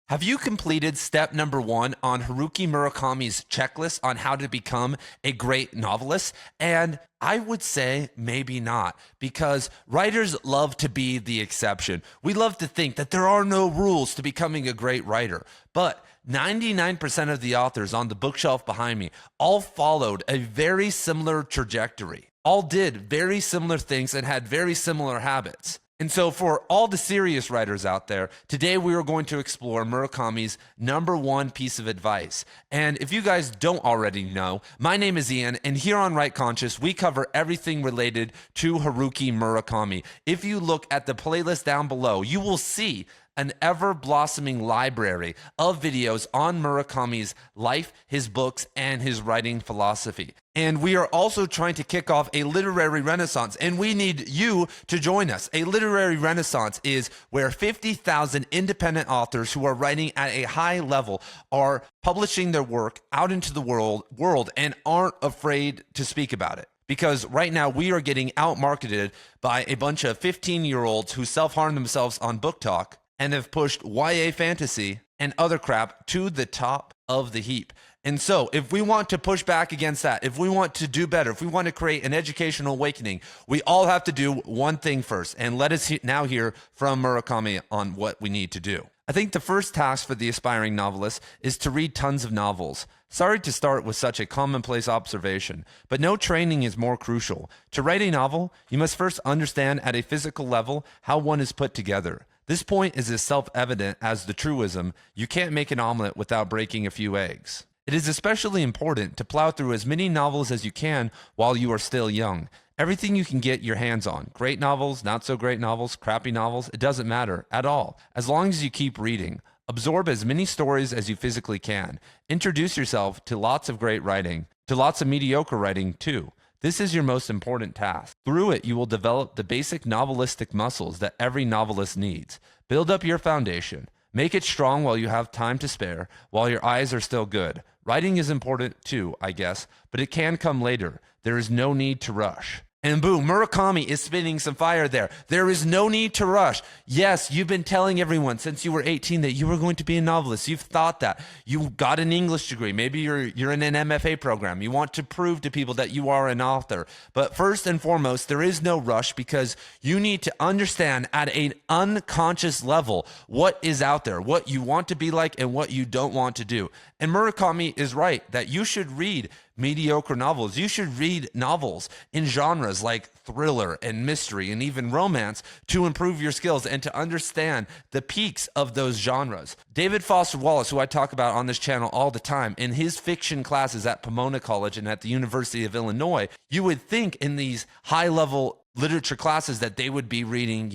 Have you completed step number 1 on Haruki Murakami's checklist on how to become a great novelist? And I would say maybe not, because writers love to be the exception. We love to think that there are no rules to becoming a great writer. But 99% of the authors on the bookshelf behind me all followed a very similar trajectory, all did very similar things and had very similar habits. And so for all the serious writers out there, today we are going to explore Murakami's number 1 piece of advice. And if you guys don't already know, my name is Ian, and here on Right Conscious, we cover everything related to Haruki Murakami. If you look at the playlist down below, you will see an ever-blossoming library of videos on Murakami's life, his books, and his writing philosophy. And we are also trying to kick off a literary renaissance, and we need you to join us. A literary renaissance is where 50,000 independent authors who are writing at a high level are publishing their work out into the world and aren't afraid to speak about it. Because right now we are getting outmarketed by a bunch of 15-year-olds who self-harm themselves on BookTok and have pushed YA fantasy and other crap to the top of the heap. And so if we want to push back against that, if we want to do better, if we want to create an educational awakening, we all have to do one thing first. And let us now hear from Murakami on what we need to do. I think the first task for the aspiring novelist is to read tons of novels. Sorry to start with such a commonplace observation, but no training is more crucial. To write a novel, you must first understand at a physical level how one is put together. This point is as self-evident as the truism, you can't make an omelet without breaking a few eggs. It is especially important to plow through as many novels as you can while you are still young. Everything you can get your hands on, great novels, not so great novels, crappy novels, it doesn't matter at all, as long as you keep reading. Absorb as many stories as you physically can. Introduce yourself to lots of great writing, to lots of mediocre writing too. This is your most important task. Through it, you will develop the basic novelistic muscles that every novelist needs. Build up your foundation. Make it strong while you have time to spare, while your eyes are still good. Writing is important too, I guess, but it can come later. There is no need to rush. And boom, Murakami is spitting some fire there. There is no need to rush. Yes, you've been telling everyone since you were 18 that you were going to be a novelist. You've thought that. You got an English degree. Maybe you're in an MFA program. You want to prove to people that you are an author. But first and foremost, there is no rush because you need to understand at an unconscious level what is out there, what you want to be like and what you don't want to do. And Murakami is right that you should read mediocre novels. You should read novels in genres like thriller and mystery and even romance to improve your skills and to understand the peaks of those genres. David Foster Wallace, who I talk about on this channel all the time, in his fiction classes at Pomona College and at the University of Illinois, you would think in these high-level literature classes that they would be reading,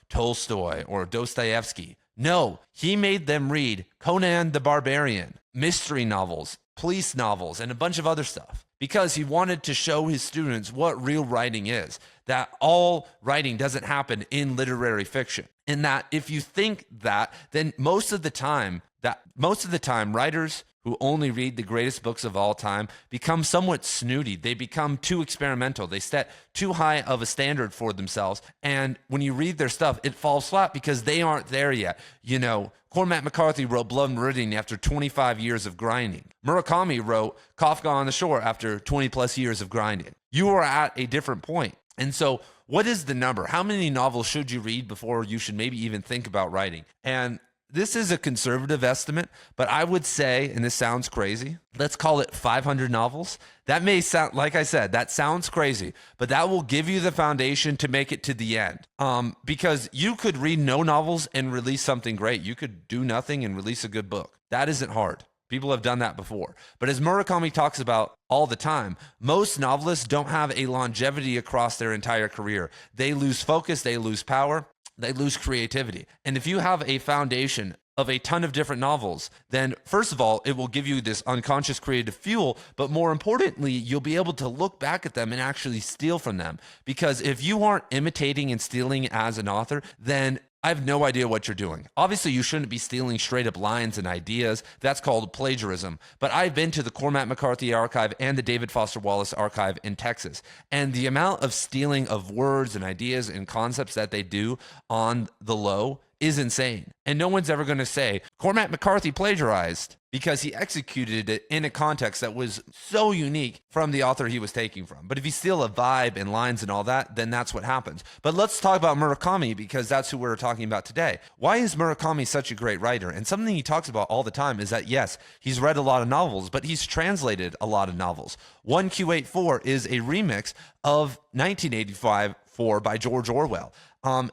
Tolstoy or Dostoevsky. No, he made them read Conan the Barbarian, mystery novels, police novels, and a bunch of other stuff because he wanted to show his students what real writing is, that all writing doesn't happen in literary fiction. And that if you think that, then most of the time, writers who only read the greatest books of all time become somewhat snooty. They become too experimental. They set too high of a standard for themselves. And when you read their stuff, it falls flat because they aren't there yet. Cormac McCarthy wrote Blood Meridian after 25 years of grinding. Murakami wrote Kafka on the Shore after 20 plus years of grinding. You are at a different point. And so what is the number? How many novels should you read before you should maybe even think about writing? And this is a conservative estimate, but I would say, and this sounds crazy, let's call it 500 novels. That may sound, like I said, that sounds crazy, but that will give you the foundation to make it to the end. Because you could read no novels and release something great. You could do nothing and release a good book. That isn't hard. People have done that before. But as Murakami talks about all the time, most novelists don't have a longevity across their entire career. They lose focus, they lose power, they lose creativity. And if you have a foundation of a ton of different novels, then first of all, it will give you this unconscious creative fuel, but more importantly, you'll be able to look back at them and actually steal from them. Because if you aren't imitating and stealing as an author, then I have no idea what you're doing. Obviously, you shouldn't be stealing straight up lines and ideas. That's called plagiarism. But I've been to the Cormac McCarthy archive and the David Foster Wallace archive in Texas. And the amount of stealing of words and ideas and concepts that they do on the low is insane. And no one's ever going to say Cormac McCarthy plagiarized, because he executed it in a context that was so unique from the author he was taking from. But if you steal a vibe and lines and all that, then that's what happens. But let's talk about Murakami, because that's who we're talking about today. Why is Murakami such a great writer? And something he talks about all the time is that, yes, he's read a lot of novels, but he's translated a lot of novels. 1Q84 is a remix of 1985 by George Orwell.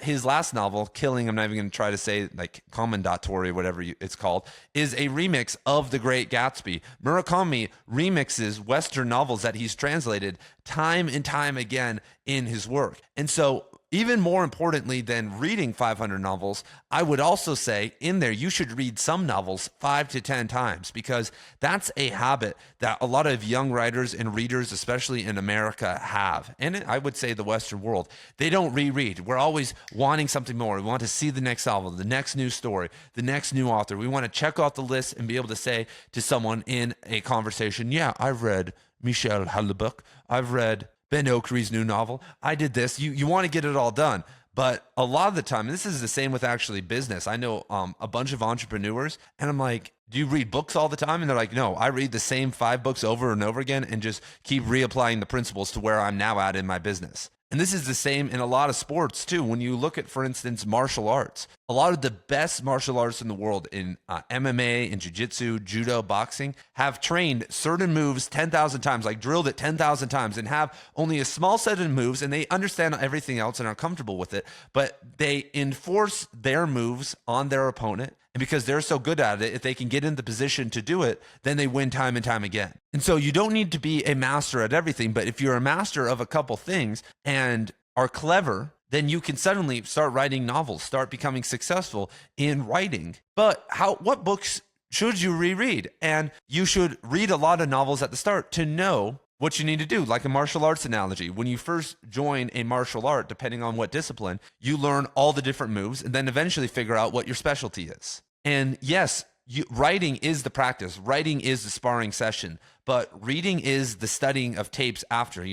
His last novel, Killing, I'm not even going to try to say like Commendatore, whatever it's called, is a remix of The Great Gatsby. Murakami remixes Western novels that he's translated time and time again in his work. And so even more importantly than reading 500 novels, I would also say in there, you should read some novels 5 to 10 times, because that's a habit that a lot of young writers and readers, especially in America, have. And I would say the Western world, they don't reread. We're always wanting something more. We want to see the next novel, the next new story, the next new author. We want to check off the list and be able to say to someone in a conversation, yeah, I've read Michel Houellebecq. I've read Ben Okri's new novel. I did this. You want to get it all done. But a lot of the time, and this is the same with actually business. I know a bunch of entrepreneurs, and I'm like, do you read books all the time? And they're like, no, I read the same 5 books over and over again and just keep reapplying the principles to where I'm now at in my business. And this is the same in a lot of sports too. When you look at, for instance, martial arts, a lot of the best martial artists in the world in MMA, in jiu-jitsu, judo, boxing, have trained certain moves 10,000 times, like drilled it 10,000 times, and have only a small set of moves, and they understand everything else and are comfortable with it, but they enforce their moves on their opponent. And because they're so good at it, if they can get in the position to do it, then they win time and time again. And so you don't need to be a master at everything, but if you're a master of a couple things and are clever, then you can suddenly start writing novels, start becoming successful in writing. But what books should you reread? And you should read a lot of novels at the start to know what you need to do. Like a martial arts analogy, when you first join a martial art, depending on what discipline, you learn all the different moves and then eventually figure out what your specialty is. And yes, writing is the practice. Writing is the sparring session, but reading is the studying of tapes after.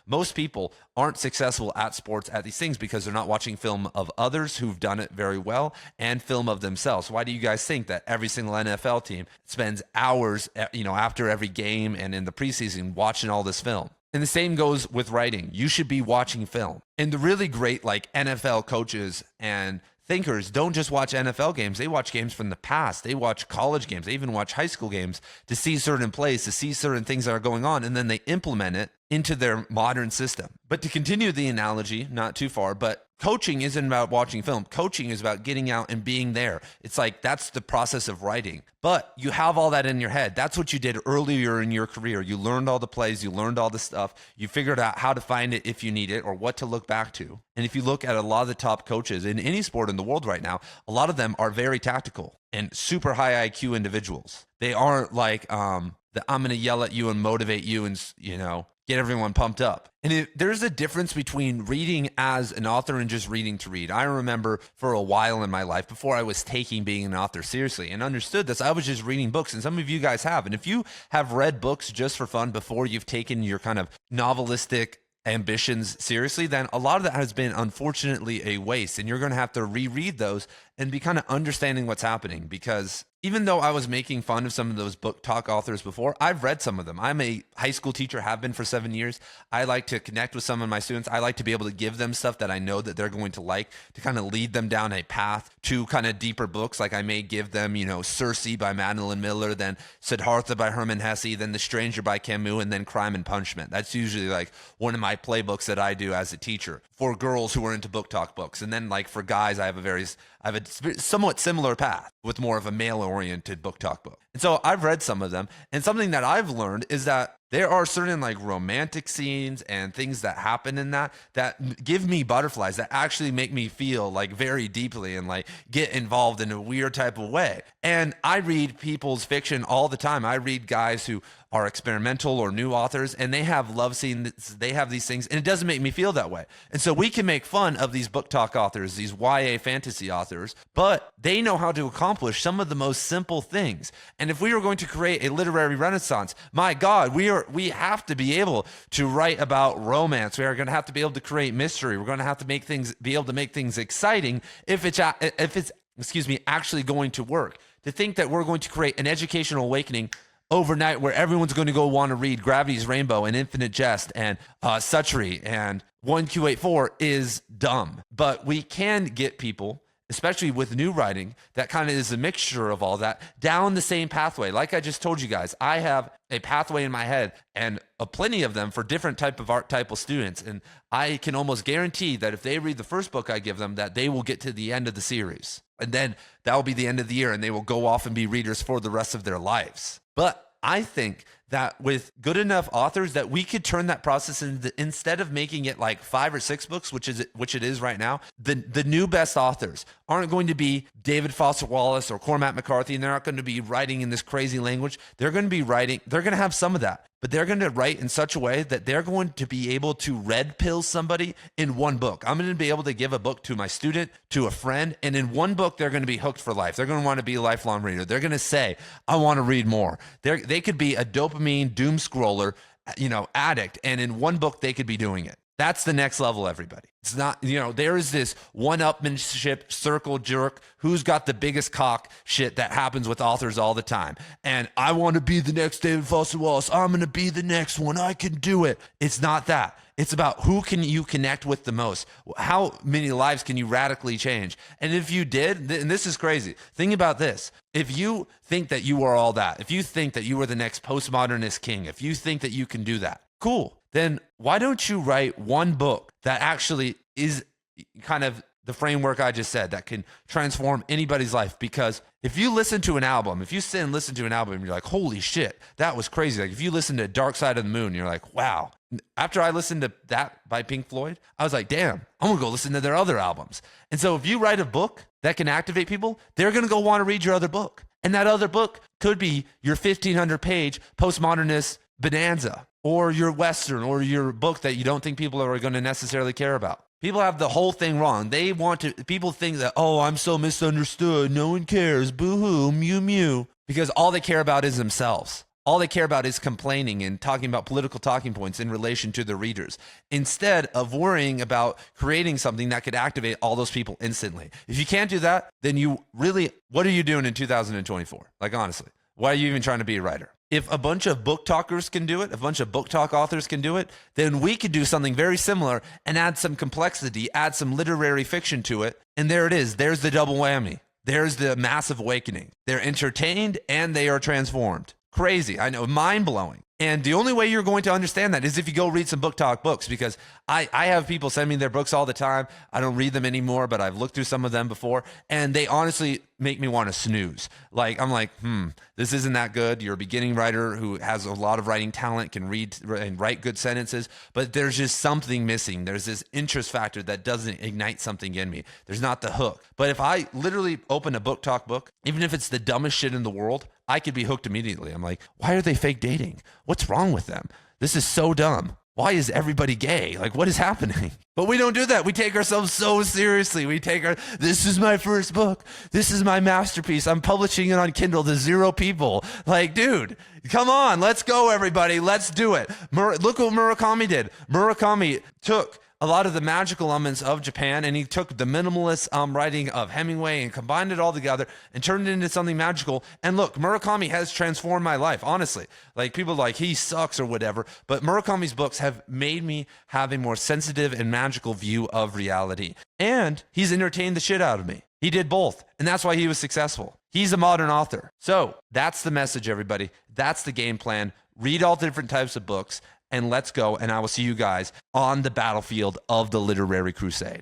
Most people aren't successful at sports at these things because they're not watching film of others who've done it very well and film of themselves. Why do you guys think that every single NFL team spends hours, after every game and in the preseason watching all this film? And the same goes with writing. You should be watching film. And the really great NFL coaches and thinkers don't just watch NFL games. They watch games from the past. They watch college games. They even watch high school games to see certain plays, to see certain things that are going on, and then they implement it into their modern system. But to continue the analogy, not too far, but coaching isn't about watching film. Coaching is about getting out and being there. It's like that's the process of writing. But you have all that in your head. That's what you did earlier in your career. You learned all the plays. You learned all the stuff. You figured out how to find it if you need it or what to look back to. And if you look at a lot of the top coaches in any sport in the world right now, a lot of them are very tactical and super high IQ individuals. They aren't like I'm going to yell at you and motivate you and, get everyone pumped up. And there's a difference between reading as an author and just reading to read. I remember for a while in my life, before I was taking being an author seriously and understood this, I was just reading books, and some of you guys have. And if you have read books just for fun before you've taken your kind of novelistic ambitions seriously, then a lot of that has been unfortunately a waste, and you're going to have to reread those and be kind of understanding what's happening. Because even though I was making fun of some of those BookTok authors before, I've read some of them. I'm a high school teacher, have been for 7 years. I like to connect with some of my students. I like to be able to give them stuff that I know that they're going to like, to kind of lead them down a path to kind of deeper books. Like I may give them, Circe by Madeline Miller, then Siddhartha by Hermann Hesse, then The Stranger by Camus, and then Crime and Punishment. That's usually like one of my playbooks that I do as a teacher for girls who are into BookTok books. And then like for guys, I have a somewhat similar path with more of a male-oriented BookTok book. And so I've read some of them, and something that I've learned is that there are certain like romantic scenes and things that happen in that give me butterflies, that actually make me feel like very deeply and like get involved in a weird type of way. And I read people's fiction all the time. I read guys who are experimental or new authors, and they have love scenes, they have these things, and it doesn't make me feel that way. And so we can make fun of these BookTok authors, these YA fantasy authors, but they know how to accomplish some of the most simple things. And if we are going to create a literary renaissance, my God, we have to be able to write about romance. We are going to have to be able to create mystery. We're going to have to be able to make things exciting if it's actually going to work. To think that we're going to create an educational awakening overnight where everyone's going to go want to read Gravity's Rainbow and Infinite Jest and Suttree and 1Q84 is dumb. But we can get people, especially with new writing, that kind of is a mixture of all that, down the same pathway. Like I just told you guys, I have a pathway in my head and plenty of them for different type of archetypal students. And I can almost guarantee that if they read the first book I give them, that they will get to the end of the series. And then that will be the end of the year and they will go off and be readers for the rest of their lives. But I think that with good enough authors that we could turn that process into, instead of making it like 5 or 6 books, which it is right now, the new best authors aren't going to be David Foster Wallace or Cormac McCarthy, and they're not going to be writing in this crazy language. They're going to have some of that, but they're going to write in such a way that they're going to be able to red pill somebody in one book. I'm going to be able to give a book to my student, to a friend, and in one book, they're going to be hooked for life. They're going to want to be a lifelong reader. They're going to say, I want to read more. They could be a dopamine doom scroller, addict, and in one book, they could be doing it. That's the next level, everybody. It's not, there is this one-upmanship circle jerk who's got the biggest cock shit that happens with authors all the time. And I want to be the next David Foster Wallace. I'm going to be the next one. I can do it. It's not that. It's about who can you connect with the most? How many lives can you radically change? And if you did, and this is crazy, think about this. If you think that you are all that, if you think that you are the next postmodernist king, if you think that you can do that, cool. Then why don't you write one book that actually is kind of the framework I just said that can transform anybody's life? Because if you listen to an album, if you sit and listen to an album and you're like, holy shit, that was crazy. Like if you listen to Dark Side of the Moon, you're like, wow. After I listened to that by Pink Floyd, I was like, damn, I'm going to go listen to their other albums. And so if you write a book that can activate people, they're going to go want to read your other book. And that other book could be your 1,500 page postmodernist bonanza, or your Western, or your book that you don't think people are going to necessarily care about. People have the whole thing wrong. People think that, oh, I'm so misunderstood. No one cares. Boo-hoo, mew, mew. Because all they care about is themselves. All they care about is complaining and talking about political talking points in relation to their readers, instead of worrying about creating something that could activate all those people instantly. If you can't do that, then what are you doing in 2024? Like, honestly, why are you even trying to be a writer? If a bunch of book talkers can do it, a bunch of book talk authors can do it, then we could do something very similar and add some complexity, add some literary fiction to it. And there it is. There's the double whammy. There's the massive awakening. They're entertained and they are transformed. Crazy. I know, mind-blowing. And the only way you're going to understand that is if you go read some BookTok books, because I have people send me their books all the time. I don't read them anymore, but I've looked through some of them before, and they honestly make me want to snooze. Like, I'm like, this isn't that good. You're a beginning writer who has a lot of writing talent, can read and write good sentences, but there's just something missing. There's this interest factor that doesn't ignite something in me. There's not the hook. But if I literally open a BookTok book, even if it's the dumbest shit in the world, I could be hooked immediately. I'm like, why are they fake dating? What's wrong with them? This is so dumb. Why is everybody gay? Like, what is happening? But we don't do that. We take ourselves so seriously. This is my first book. This is my masterpiece. I'm publishing it on Kindle to 0 people. Like, dude, come on. Let's go, everybody. Let's do it. Look what Murakami did. Murakami took a lot of the magical elements of Japan, and he took the minimalist writing of Hemingway and combined it all together and turned it into something magical. And look, Murakami has transformed my life, honestly. Like, people are like, he sucks or whatever, but Murakami's books have made me have a more sensitive and magical view of reality. And he's entertained the shit out of me. He did both, and that's why he was successful. He's a modern author. So that's the message, everybody. That's the game plan. Read all the different types of books, and let's go, and I will see you guys on the battlefield of the literary crusade.